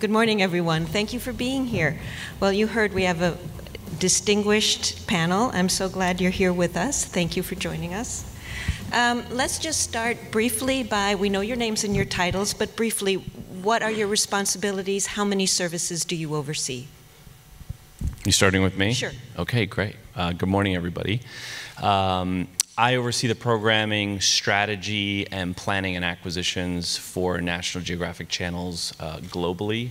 Good morning, everyone. Thank you for being here. Well, you heard we have a distinguished panel. I'm so glad you're here with us. Thank you for joining us. Let's just start briefly by, we know your names and your titles, but briefly, what are your responsibilities? How many services do you oversee? You starting with me? Sure. Okay, great. Good morning, everybody. I oversee the programming, strategy, and planning and acquisitions for National Geographic channels globally.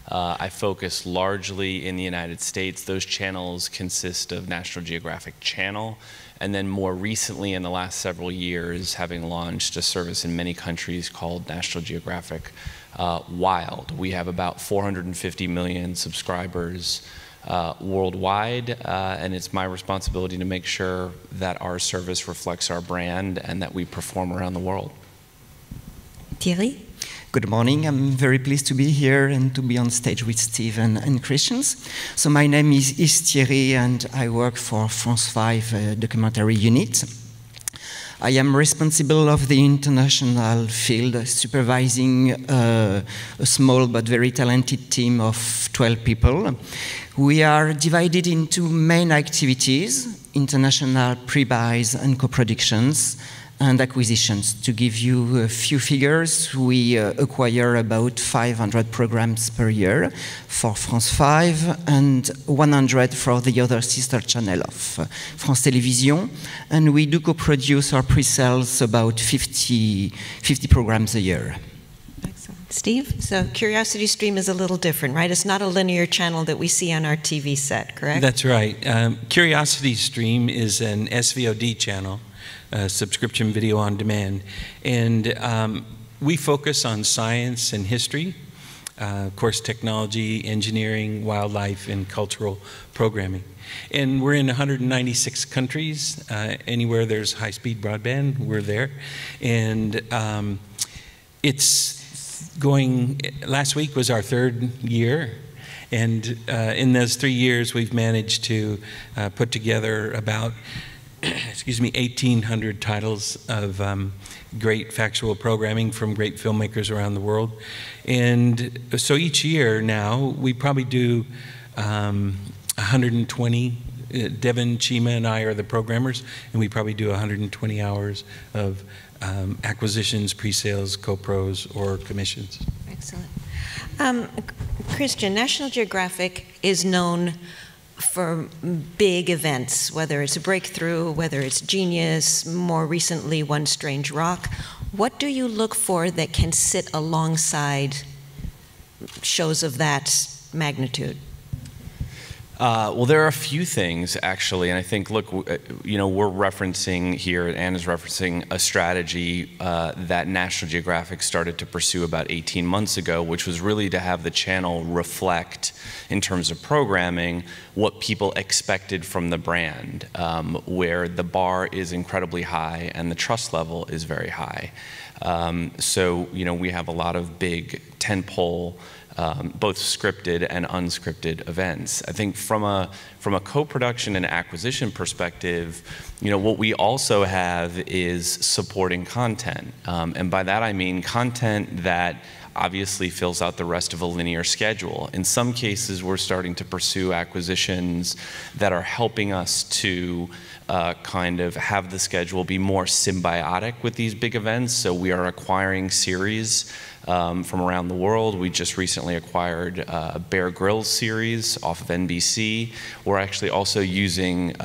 I focus largely in the United States. Those channels consist of National Geographic Channel, and then more recently, in the last several years, having launched a service in many countries called National Geographic Wild. We have about 450 million subscribers worldwide, and it's my responsibility to make sure that our service reflects our brand and that we perform around the world. Thierry? Good morning. I'm very pleased to be here and to be on stage with Steve and Christians. So my name is Thierry, and I work for France 5 documentary unit. I am responsible of the international field, supervising a small but very talented team of 12 people. We are divided into main activities: international pre-buys and co-productions, and acquisitions. To give you a few figures, we acquire about 500 programs per year for France 5 and 100 for the other sister channel of France Télévisions. And we do co-produce or pre-sales about 50 programs a year. Excellent. Steve, so CuriosityStream is a little different, right? It's not a linear channel that we see on our TV set, correct? That's right. CuriosityStream is an SVOD channel, subscription video on demand, and we focus on science and history, of course technology, engineering, wildlife, and cultural programming. And we're in 196 countries. Anywhere there's high-speed broadband, we're there. And it's going, last week was our 3rd year, and in those 3 years we've managed to put together about 1,800 titles of great factual programming from great filmmakers around the world. And so each year now, we probably do 120, Devin, Chima, and I are the programmers, and we probably do 120 hours of acquisitions, pre-sales, co-pros, or commissions. Excellent. Christian, National Geographic is known for big events, whether it's a breakthrough, whether it's genius, more recently One Strange Rock. What do you look for that can sit alongside shows of that magnitude? Well, there are a few things, actually, and I think, look, you know, we're referencing here, Anna's referencing a strategy that National Geographic started to pursue about 18 months ago, which was really to have the channel reflect, in terms of programming, what people expected from the brand, where the bar is incredibly high and the trust level is very high. So, you know, we have a lot of big tentpole, both scripted and unscripted events. I think from a co-production and acquisition perspective, you know, what we also have is supporting content. And by that I mean content that obviously fills out the rest of a linear schedule. In some cases, we're starting to pursue acquisitions that are helping us to kind of have the schedule be more symbiotic with these big events. So we are acquiring series from around the world. We just recently acquired a Bear Grylls series off of NBC. We're actually also using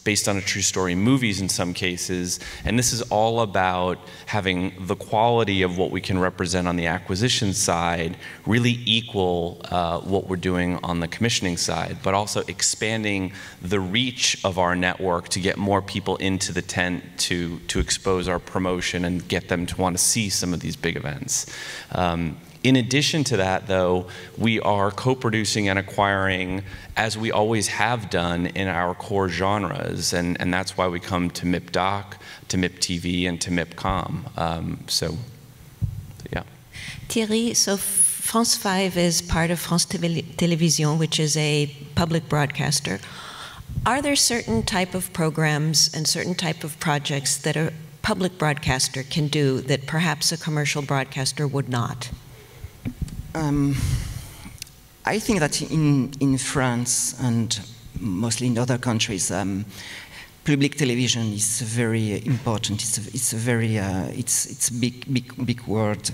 based on a true story movies in some cases, and this is all about having the quality of what we can represent on the acquisition side really equal what we're doing on the commissioning side, but also expanding the reach of our network to get more people into the tent to expose our promotion and get them to want to see some of these big events. In addition to that, though, we are co-producing and acquiring, as we always have done, in our core genres, and that's why we come to MIPDoc, to MIPTV, and to MIPCom. So, yeah. Thierry, so France 5 is part of France Télévisions, which is a public broadcaster. Are there certain type of programs and certain type of projects that a public broadcaster can do that perhaps a commercial broadcaster would not? I think that in France and mostly in other countries, public television is very important. It's a very it's big word,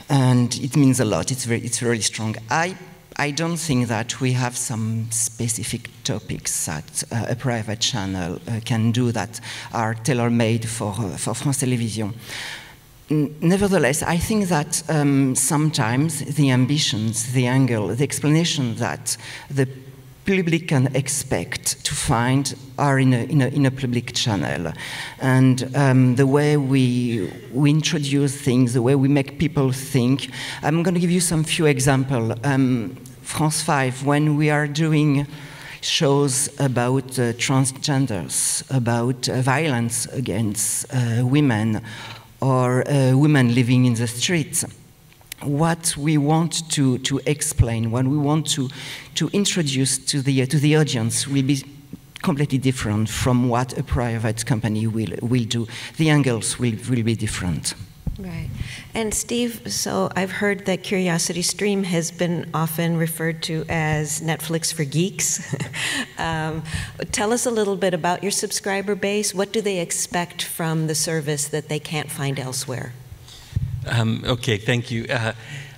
and it means a lot. It's very strong. I don't think that we have some specific topics that a private channel can do that are tailor-made for France Télévisions. Nevertheless, I think that sometimes the ambitions, the angle, the explanation that the public can expect to find are in a public channel, and the way we introduce things, the way we make people think. I'm going to give you some few examples. France 5, when we are doing shows about transgenders, about violence against women, or women living in the streets, what we want to explain, what we want to introduce to the audience will be completely different from what a private company will do. The angles will be different. Right. And Steve, so I've heard that CuriosityStream has been often referred to as Netflix for geeks. Tell us a little bit about your subscriber base. What do they expect from the service that they can't find elsewhere? Okay, thank you.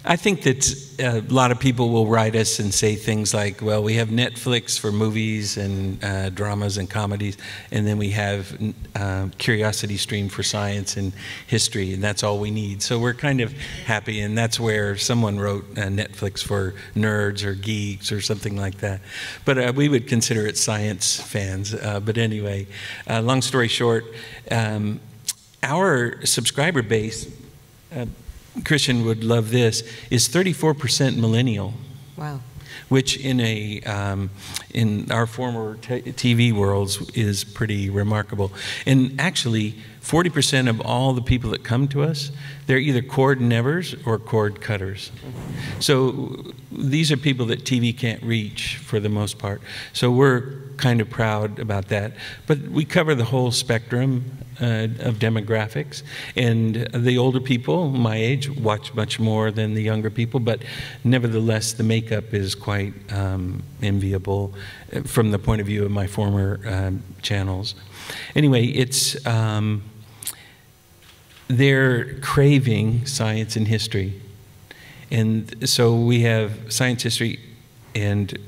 I think that a lot of people will write us and say things like, well, we have Netflix for movies and dramas and comedies, and then we have CuriosityStream for science and history, and that's all we need. So we're kind of happy, and that's where someone wrote Netflix for nerds or geeks or something like that. But we would consider it science fans. But anyway, long story short, our subscriber base, Christian would love this, is 34% millennial. Wow. Which in our former TV worlds is pretty remarkable. And actually, 40% of all the people that come to us, they're either cord nevers or cord cutters. So these are people that TV can't reach for the most part. So we're kind of proud about that. But we cover the whole spectrum of demographics, and the older people, my age, watch much more than the younger people, but nevertheless the makeup is quite enviable from the point of view of my former channels. Anyway, it's they're craving science and history, and so we have science, history, and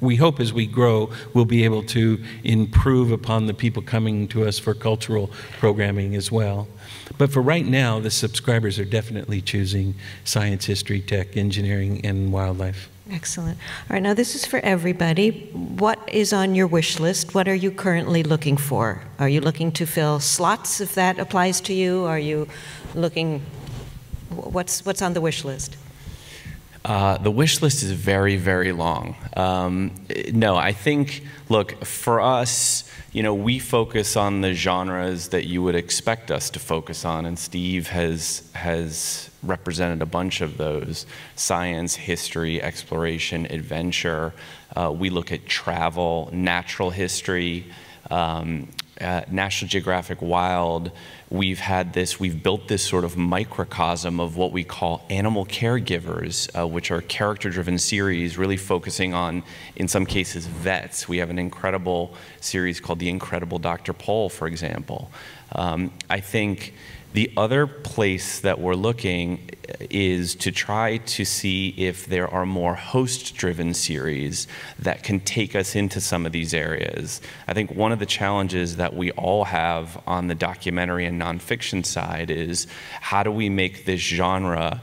we hope as we grow, we'll be able to improve upon the people coming to us for cultural programming as well. But for right now, the subscribers are definitely choosing science, history, tech, engineering, and wildlife. Excellent. All right, now this is for everybody. What is on your wish list? What are you currently looking for? Are you looking to fill slots, if that applies to you? Are you looking, what's on the wish list? The wish list is very, very long. No, I think, look, for us, you know, we focus on the genres that you would expect us to focus on, and Steve has represented a bunch of those: science, history, exploration, adventure. We look at travel, natural history, National Geographic Wild. We've built this sort of microcosm of what we call animal caregivers, which are character-driven series really focusing on, in some cases, vets. We have an incredible series called The Incredible Dr. Pol, for example. I think the other place that we're looking is to try to see if there are more host-driven series that can take us into some of these areas. I think one of the challenges that we all have on the documentary and nonfiction side is how do we make this genre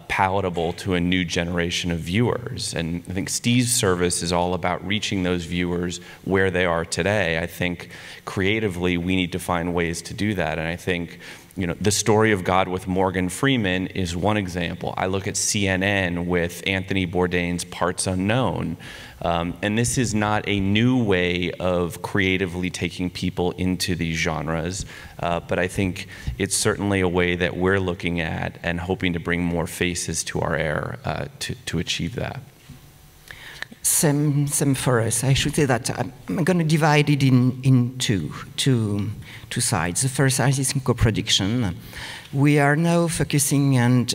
palatable to a new generation of viewers? And I think Steve's service is all about reaching those viewers where they are today. I think creatively we need to find ways to do that, and I think, you know, The Story of God with Morgan Freeman is one example. I look at CNN with Anthony Bourdain's Parts Unknown. And this is not a new way of creatively taking people into these genres, but I think it's certainly a way that we're looking at and hoping to bring more faces to our air to achieve that. Same for us. I should say that I'm going to divide it in two sides. The first side is co-production. We are now focusing, and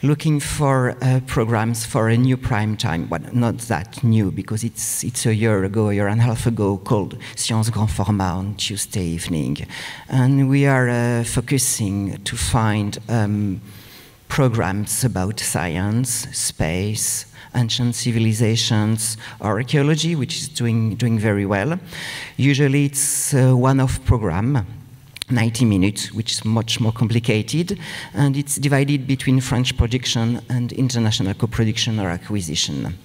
looking for programs for a new prime time. Well, not that new, because it's a year and a half ago, called Science Grand Format on Tuesday evening. And we are focusing to find programs about science, space, ancient civilizations, or archaeology, which is doing very well. Usually it's a one-off program, 90 minutes, which is much more complicated, and it's divided between French production and international co-production or acquisition.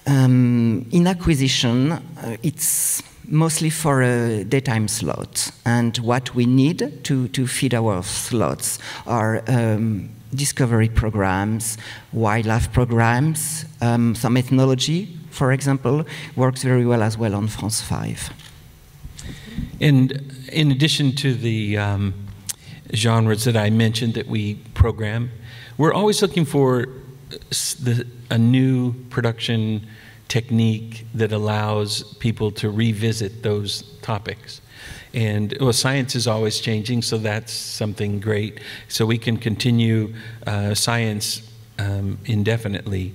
In acquisition, it's mostly for a daytime slot, and what we need to feed our slots are discovery programs, wildlife programs, some ethnology, for example, works very well as well on France 5. And in addition to the genres that I mentioned that we program, we're always looking for a new production technique that allows people to revisit those topics. And well, science is always changing, so that's something great. So we can continue science indefinitely.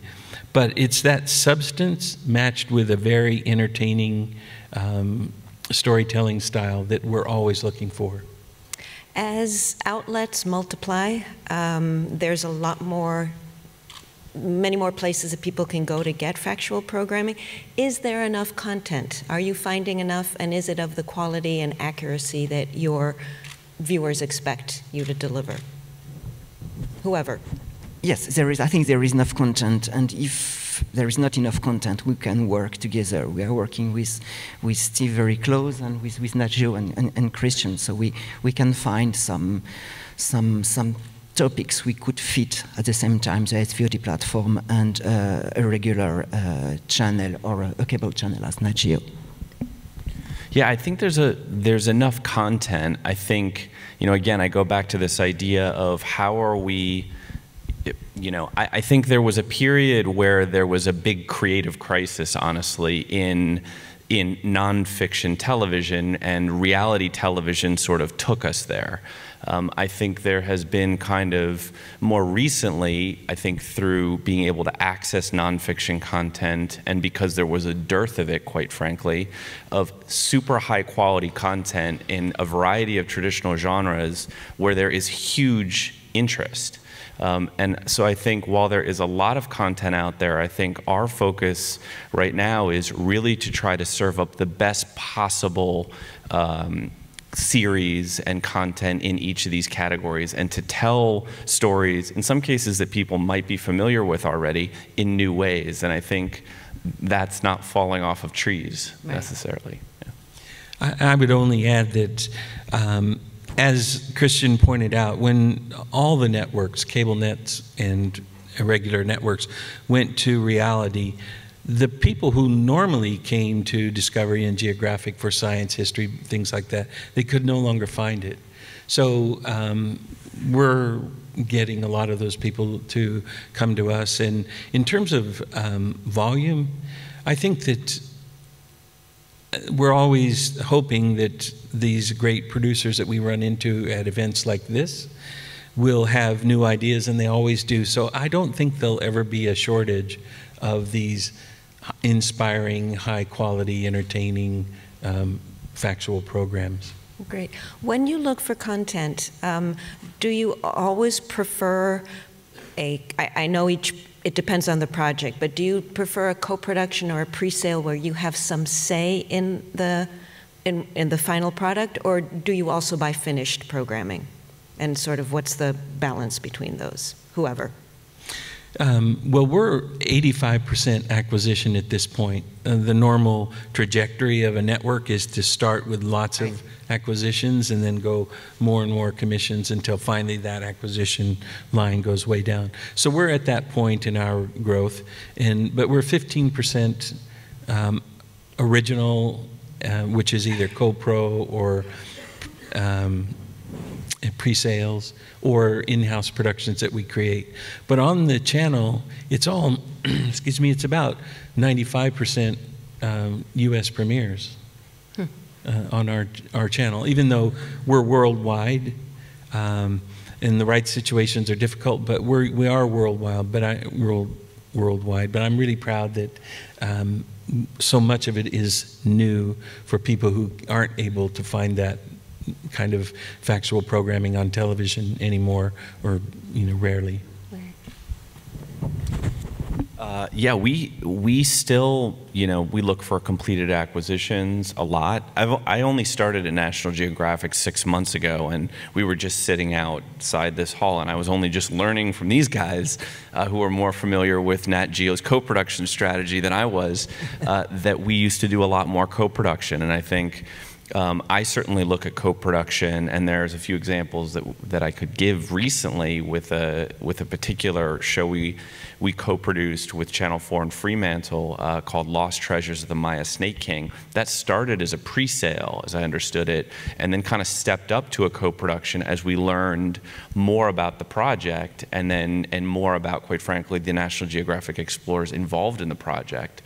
But it's that substance matched with a very entertaining storytelling style that we're always looking for. As outlets multiply, there's a lot more, many more places that people can go to get factual programming. Is there enough content? Are you finding enough, and is it of the quality and accuracy that your viewers expect you to deliver? Whoever. Yes, there is. I think there is enough content, and if there is not enough content, we can work together. We are working with Steve very close, and with Nacho and Christian, so we can find some topics we could fit at the same time, the SVOD platform and a regular channel or a cable channel as Nacho. Yeah, I think there's enough content. I think, you know, again, I go back to this idea of how are we, you know, I think there was a period where there was a big creative crisis, honestly, in nonfiction television, and reality television sort of took us there. I think there has been kind of more recently, I think through being able to access nonfiction content, and because there was a dearth of it, quite frankly, of super high quality content in a variety of traditional genres where there is huge interest. And so I think while there is a lot of content out there, I think our focus right now is really to try to serve up the best possible series and content in each of these categories, and to tell stories, in some cases that people might be familiar with already, in new ways. And I think that's not falling off of trees necessarily. Yeah. I would only add that as Christian pointed out, when all the networks, cable nets and irregular networks, went to reality, the people who normally came to Discovery and Geographic for science, history, things like that, they could no longer find it. So we're getting a lot of those people to come to us. And in terms of volume, I think that we're always hoping that these great producers that we run into at events like this will have new ideas, and they always do. So I don't think there'll ever be a shortage of these inspiring, high-quality, entertaining, factual programs. Great. When you look for content, do you always prefer I know it depends on the project, but do you prefer a co-production or a pre-sale where you have some say in the final product, or do you also buy finished programming? And sort of what's the balance between those, whoever? Well, we're 85% acquisition at this point. The normal trajectory of a network is to start with lots of acquisitions and then go more and more commissions until finally that acquisition line goes way down. So we're at that point in our growth, but we're 15% original, which is either co-pro or pre-sales or in-house productions that we create. But on the channel, it's all, excuse me, it's about 95% US premieres on our channel. Even though we're worldwide, and the right situations are difficult, but we are worldwide. But I'm really proud that so much of it is new for people who aren't able to find that kind of factual programming on television anymore, or rarely. Yeah, we still, we look for completed acquisitions a lot. I only started at National Geographic 6 months ago, and we were just sitting outside this hall, and I was only just learning from these guys who are more familiar with Nat Geo's co-production strategy than I was, that we used to do a lot more co-production, and I think I certainly look at co-production, and there's a few examples that I could give recently with a particular show we co-produced with Channel 4 and Fremantle called Lost Treasures of the Maya Snake King. That started as a pre-sale, as I understood it, and then kind of stepped up to a co-production as we learned more about the project and more about, quite frankly, the National Geographic explorers involved in the project.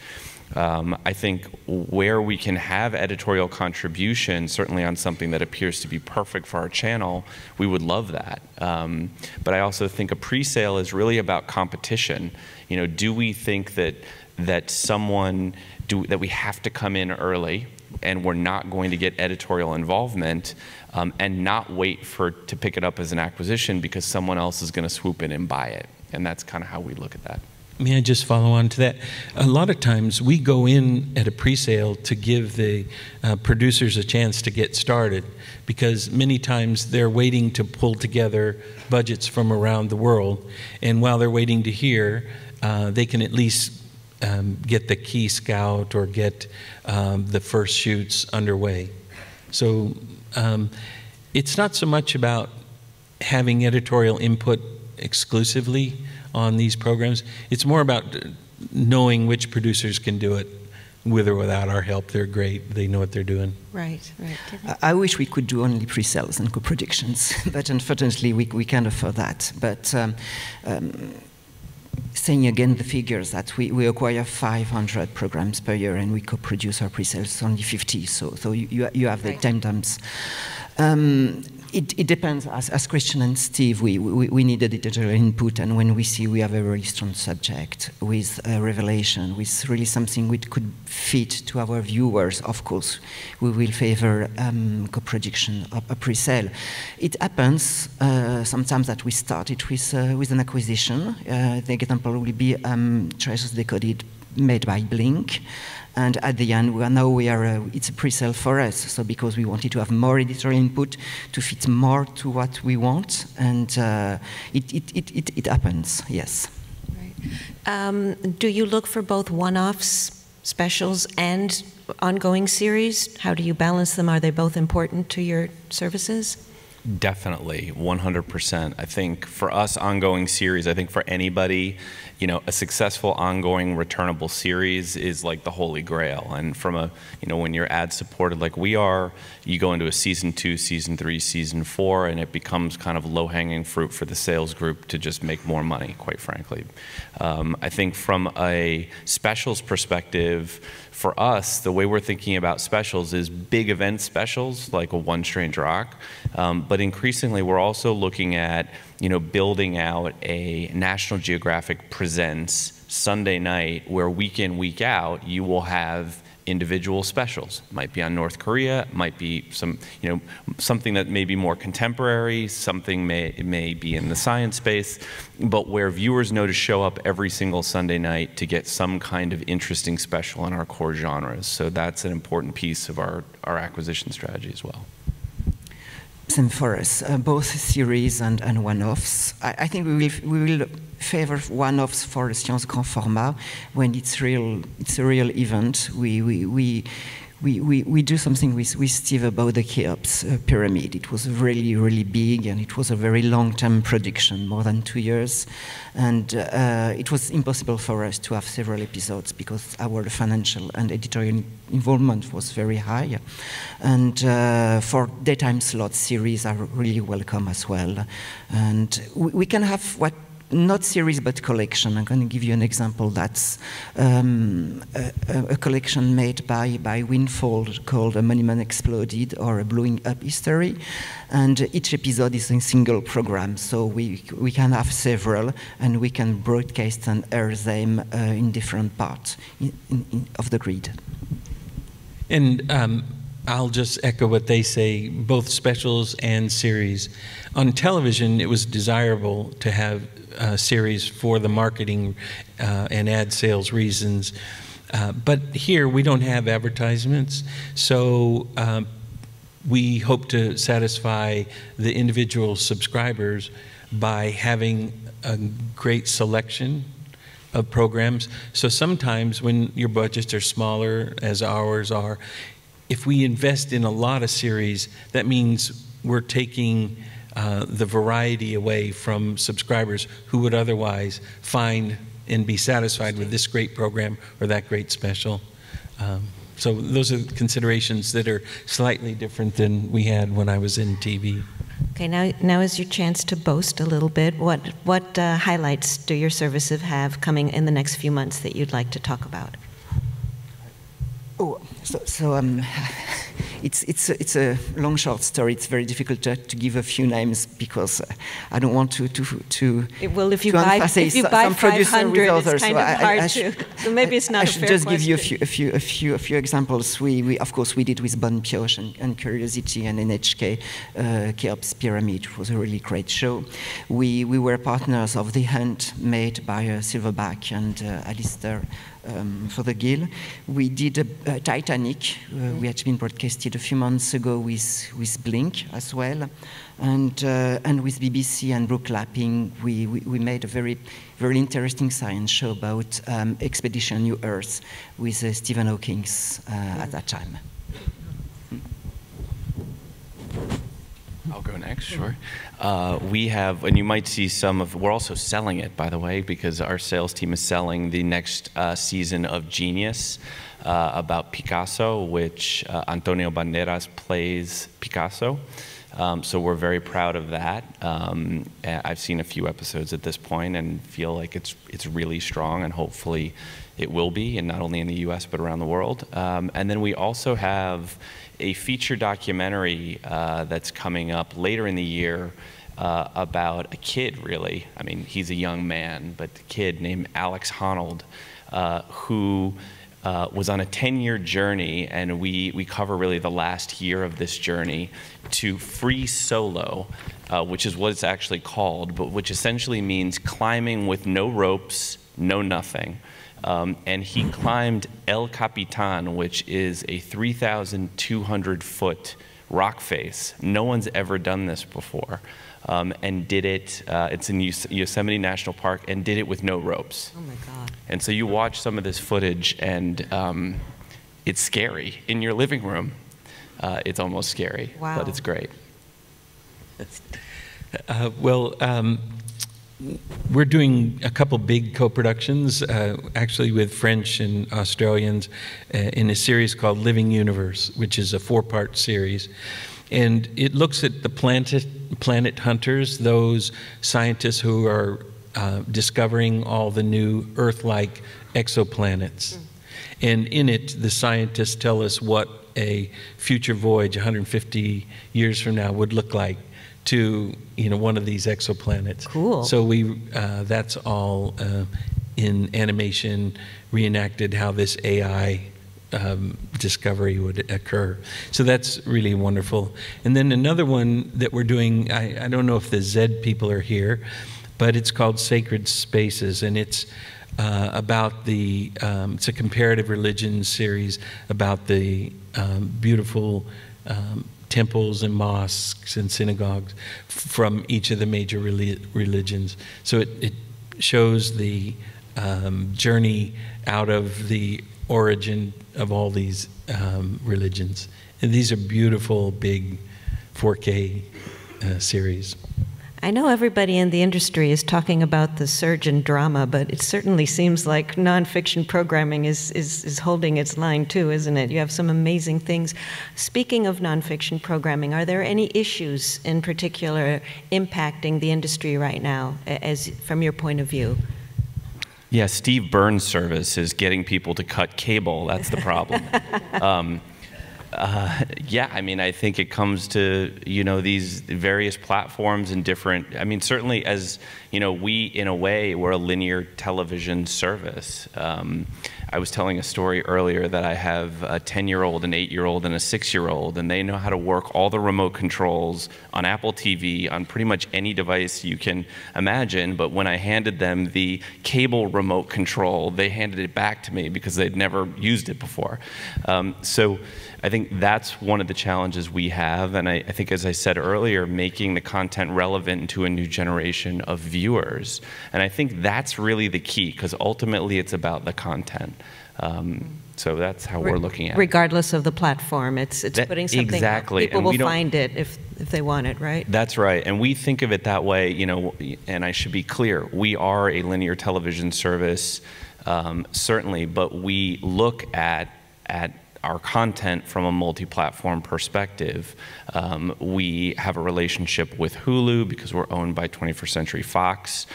I think where we can have editorial contribution, certainly on something that appears to be perfect for our channel, we would love that. But I also think a pre-sale is really about competition. Do we think that we have to come in early and we're not going to get editorial involvement and not wait to pick it up as an acquisition because someone else is going to swoop in and buy it? And that's kind of how we look at that. May I just follow on to that? A lot of times we go in at a pre-sale to give the producers a chance to get started, because many times they're waiting to pull together budgets from around the world, and while they're waiting to hear, they can at least get the key scout or get the first shoots underway. So it's not so much about having editorial input exclusively on these programs. It's more about knowing which producers can do it with or without our help. They're great. They know what they're doing. Right. I wish we could do only pre-sales and co-productions, but unfortunately we can't afford that. But saying again the figures that we acquire 500 programs per year and we co-produce our pre-sales only 50. So you have the time dumps. It depends. As Christian and Steve, we need editorial input, and when we see we have a very strong subject with a revelation, with really something which could fit to our viewers, of course, we will favor co-production of a pre-sale. It happens sometimes that we start it with an acquisition. The example will be Treasures Decoded, made by Blink. And at the end, it's a pre-sale for us. So because we wanted to have more editorial input to fit more to what we want, and it happens, yes. Right. Do you look for both one-offs, specials, and ongoing series? How do you balance them? Are they both important to your services? Definitely, 100%. I think for us, ongoing series, I think for anybody, a successful ongoing returnable series is like the holy grail. And from when you're ad supported like we are, you go into a season 2, season 3, season 4, and it becomes kind of low-hanging fruit for the sales group to just make more money, quite frankly. I think from a specials perspective, for us, the way we're thinking about specials is big event specials, like a One Strange Rock, but increasingly we're also looking at building out a National Geographic Presents Sunday night where week in, week out, you will have individual specials. Might be on North Korea, might be something that may be more contemporary, something may be in the science space, but where viewers know to show up every single Sunday night to get some kind of interesting special in our core genres. So that's an important piece of our acquisition strategy as well. Same for us, both series and one-offs. I think we will favor one-offs for Science Grand Format when it's a real event. We do something with Steve about the Cheops pyramid. It was really, really big, and it was a very long-term production, more than 2 years. And it was impossible for us to have several episodes because our financial and editorial involvement was very high. And for daytime slot series are really welcome as well. And we can have not series but collection. I'm going to give you an example. That's a collection made by Winfold called A Monument Exploded, or A Blowing Up History. And each episode is a single program, so we can have several, and we can broadcast and air them in different parts of the grid. And I'll just echo what they say, both specials and series. On television, it was desirable to have series for the marketing and ad sales reasons. But here, we don't have advertisements, so we hope to satisfy the individual subscribers by having a great selection of programs. So sometimes when your budgets are smaller, as ours are, if we invest in a lot of series, that means we're taking the variety away from subscribers who would otherwise find and be satisfied with this great program or that great special. So those are considerations that are slightly different than we had when I was in TV. Okay, now is your chance to boast a little bit. What highlights do your services have coming in the next few months that you'd like to talk about? Oh, it's a long, short story. It's very difficult to give a few names because I don't want to well, if you buy 500, it's kind of hard to. So maybe it's not. I should just give you a few examples. We of course we did with Bon Pioche and Curiosity and NHK, Cheops Pyramid, which was a really great show. We were partners of The Hunt, made by Silverback and Alistair. For the Gill. We did Titanic, which had been broadcasted a few months ago with Blink as well, and with BBC and Brook Lapping, we made a very interesting science show about Expedition New Earth with Stephen Hawking at that time. I'll go next, sure. We have, and you might see some of, we're also selling it, by the way, because our sales team is selling the next season of Genius about Picasso, which Antonio Banderas plays Picasso. So we're very proud of that. I've seen a few episodes at this point and feel like it's really strong, and hopefully it will be, and not only in the US, but around the world. And then we also have a feature documentary that's coming up later in the year about a kid, really. I mean, he's a young man, but a kid named Alex Honnold, who was on a 10-year journey, and we cover really the last year of this journey to free solo, which is what it's actually called, but which essentially means climbing with no ropes, no nothing. And he climbed El Capitan, which is a 3,200-foot rock face. No one's ever done this before. And did it, it's in Yosemite National Park, and did it with no ropes. Oh my God. And so you watch some of this footage, and it's scary. In your living room, it's almost scary, wow. But it's great. We're doing a couple big co-productions, actually with French and Australians, in a series called Living Universe, which is a 4-part series. And it looks at the planet hunters, those scientists who are discovering all the new Earth-like exoplanets. And in it, the scientists tell us what a future voyage 150 years from now would look like to one of these exoplanets. Cool. So that's all in animation, reenacted how this AI discovery would occur. So that's really wonderful. And then another one that we're doing, I don't know if the Z people are here, but it's called Sacred Spaces, and it's about it's a comparative religion series about the beautiful temples and mosques and synagogues from each of the major religions. So it shows the journey out of the origin of all these religions. And these are beautiful, big 4K series. I know everybody in the industry is talking about the surge in drama, but it certainly seems like nonfiction programming is holding its line too, isn't it? You have some amazing things. Speaking of nonfiction programming, are there any issues in particular impacting the industry right now, as from your point of view? Yeah, Steve Burns' service is getting people to cut cable. That's the problem. Yeah, I mean, I think it comes to, you know, these various platforms and different, I mean, certainly as, you know, we, in a way, we're a linear television service. I was telling a story earlier that I have a 10-year-old, an 8-year-old, and a 6-year-old, and they know how to work all the remote controls on Apple TV, on pretty much any device you can imagine, but when I handed them the cable remote control, they handed it back to me because they'd never used it before. So I think that's one of the challenges we have, and I think, as I said earlier, making the content relevant to a new generation of viewers. And I think that's really the key, because ultimately it's about the content. So that's how we're looking at it. Regardless of the platform, it's putting something exactly. People will find it if they want it, right? That's right, and we think of it that way, you know, and I should be clear, we are a linear television service, certainly, but we look at our content from a multi-platform perspective. We have a relationship with Hulu because we're owned by 21st Century Fox.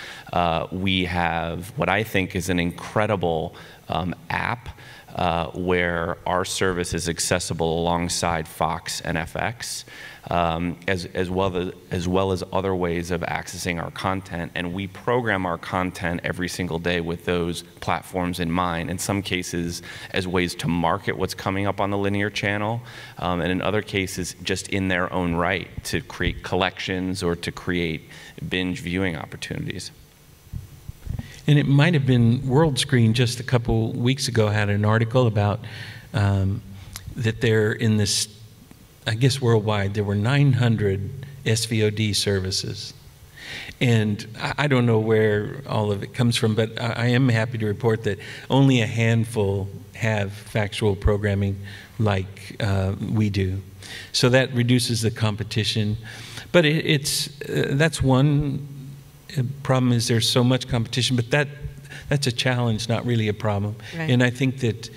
We have what I think is an incredible app where our service is accessible alongside Fox and FX, as well as other ways of accessing our content. And we program our content every single day with those platforms in mind, in some cases as ways to market what's coming up on the linear channel, and in other cases just in their own right to create collections or to create binge viewing opportunities. And it might have been World Screen just a couple weeks ago had an article about that they're in this, I guess worldwide, there were 900 SVOD services. And I don't know where all of it comes from, but I am happy to report that only a handful have factual programming like we do. So that reduces the competition. But that's one problem, is there's so much competition, but that's a challenge, not really a problem. Right. And I think that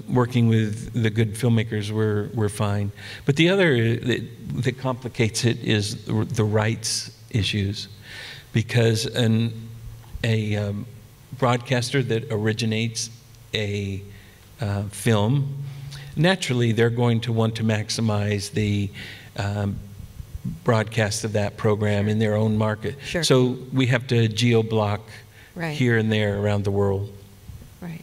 working with the good filmmakers, we're fine. But the other that complicates it is the rights issues, because a broadcaster that originates a film, naturally they're going to want to maximize the broadcast of that program in their own market. Sure. So we have to geo-block here and there around the world. Right.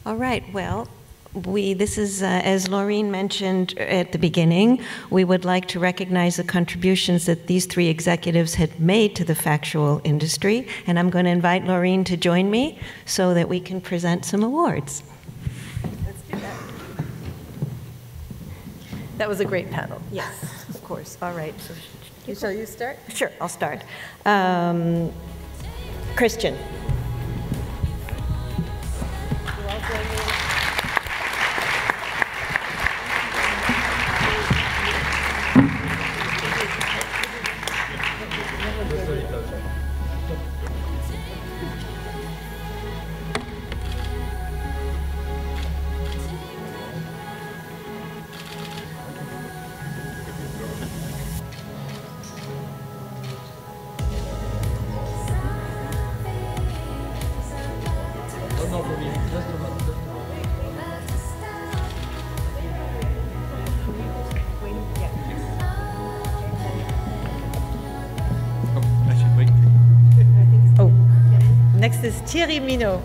All right. Well, this is, as Laureen mentioned at the beginning, we would like to recognize the contributions that these three executives had made to the factual industry, and I'm going to invite Laureen to join me so that we can present some awards. Let's do that. That was a great panel. Yes, of course. All right. Shall you start? Sure, I'll start. Christian. Next is Thierry Mino.